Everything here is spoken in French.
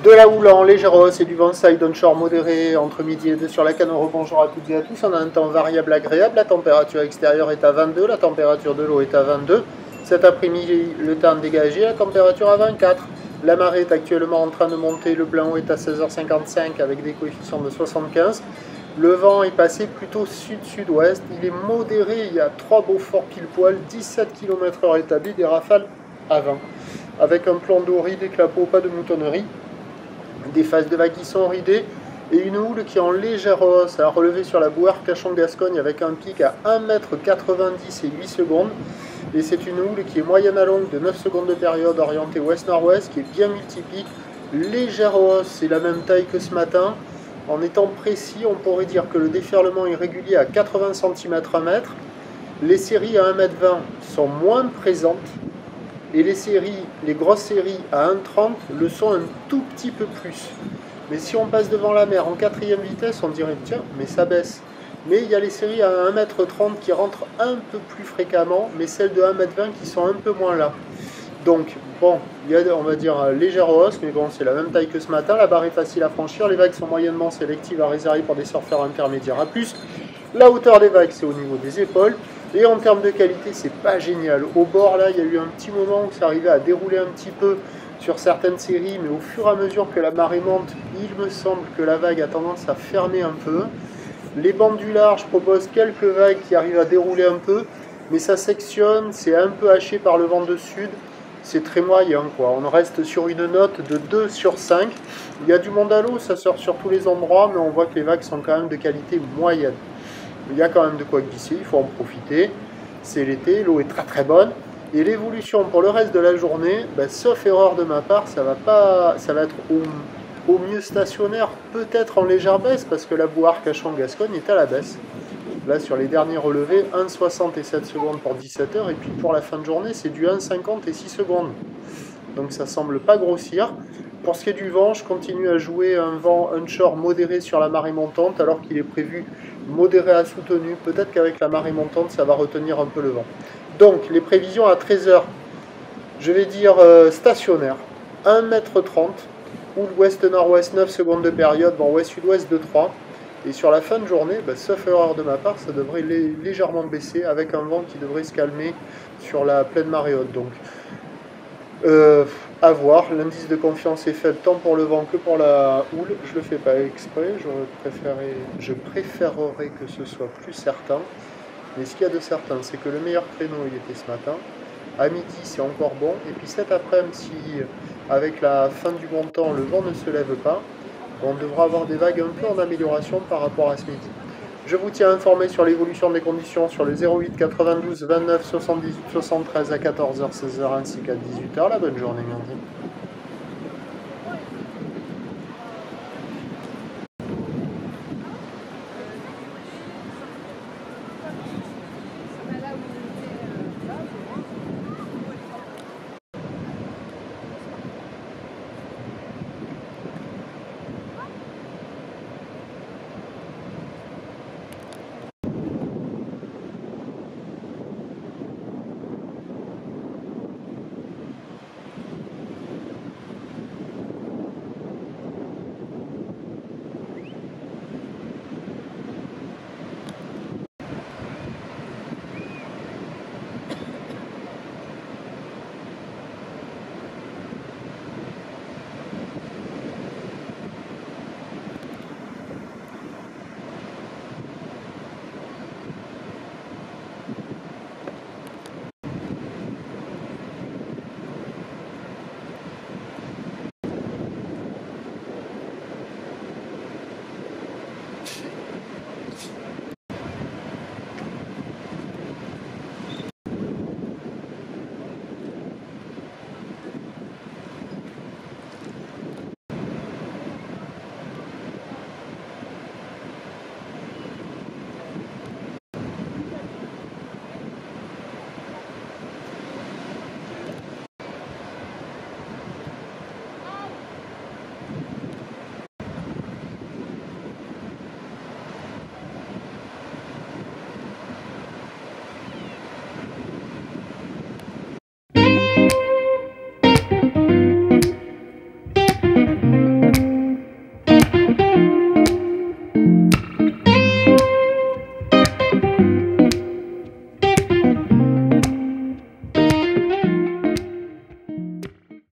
De la houle en légère hausse et du vent side onshore modéré entre midi et 2 sur la canne. Bonjour à toutes et à tous. On a un temps variable agréable. La température extérieure est à 22, la température de l'eau est à 22. Cet après-midi, le temps dégagé, la température à 24. La marée est actuellement en train de monter. Le plein haut est à 16h55 avec des coefficients de 75. Le vent est passé plutôt sud-sud-ouest. Il est modéré. Il y a 3 beaux forts pile-poil, 17 km/h établis, des rafales à 20. Avec un plan d'eau ridé clapot, pas de moutonnerie. Des phases de vagues qui sont ridées et une houle qui est en légère hausse à relever sur la boueur Cachon-Gascogne avec un pic à 1,90 m et 8 secondes. Et c'est une houle qui est moyenne à longue de 9 secondes de période orientée ouest-nord-ouest, qui est bien multipique. Légère hausse, c'est la même taille que ce matin. En étant précis, on pourrait dire que le déferlement est régulier à 80 cm à 1 mètre. Les séries à 1,20 m sont moins présentes. Et les grosses séries à 1,30 le sont un tout petit peu plus. Mais si on passe devant la mer en 4e vitesse, on dirait tiens, mais ça baisse. Mais il y a les séries à 1,30 m qui rentrent un peu plus fréquemment, mais celles de 1,20 m qui sont un peu moins là. Donc, bon, il y a, on va dire, légère hausse, mais bon, c'est la même taille que ce matin. La barre est facile à franchir. Les vagues sont moyennement sélectives à réserver pour des surfeurs intermédiaires à plus. La hauteur des vagues, c'est au niveau des épaules. Et en termes de qualité, c'est pas génial. Au bord, là, il y a eu un petit moment où ça arrivait à dérouler un petit peu sur certaines séries, mais au fur et à mesure que la marée monte, il me semble que la vague a tendance à fermer un peu. Les bandes du large proposent quelques vagues qui arrivent à dérouler un peu, mais ça sectionne, c'est un peu haché par le vent de sud. C'est très moyen, quoi. On reste sur une note de 2 sur 5. Il y a du monde à l'eau, ça sort sur tous les endroits, mais on voit que les vagues sont quand même de qualité moyenne. Il y a quand même de quoi glisser, il faut en profiter. C'est l'été, l'eau est très très bonne. Et l'évolution pour le reste de la journée, sauf erreur de ma part, ça va être au mieux stationnaire, peut-être en légère baisse, parce que la boueur Cachon-Gascogne est à la baisse. Là, sur les derniers relevés, 1,67 secondes pour 17 h, et puis pour la fin de journée, c'est du 1,50 et 6 secondes. Donc ça semble pas grossir. Pour ce qui est du vent, je continue à jouer un vent onshore modéré sur la marée montante, alors qu'il est prévu modéré à soutenu. Peut-être qu'avec la marée montante, ça va retenir un peu le vent. Donc, les prévisions à 13 h, je vais dire stationnaire, 1,30 m, houle ouest-nord-ouest, 9 secondes de période, vent ouest-sud-ouest de 3. Et sur la fin de journée, sauf erreur de ma part, ça devrait légèrement baisser, avec un vent qui devrait se calmer sur la pleine marée haute. Donc, à voir, l'indice de confiance est faible tant pour le vent que pour la houle. Je le fais pas exprès, je préférerais que ce soit plus certain. Mais ce qu'il y a de certain, c'est que le meilleur créneau il était ce matin. À midi, c'est encore bon. Et puis cet après-midi, si avec la fin du bon temps, le vent ne se lève pas, on devra avoir des vagues un peu en amélioration par rapport à ce midi. Je vous tiens informé sur l'évolution des conditions sur le 08 92 29 78 73 à 14 h, 16 h ainsi qu'à 18 h. La bonne journée, merci.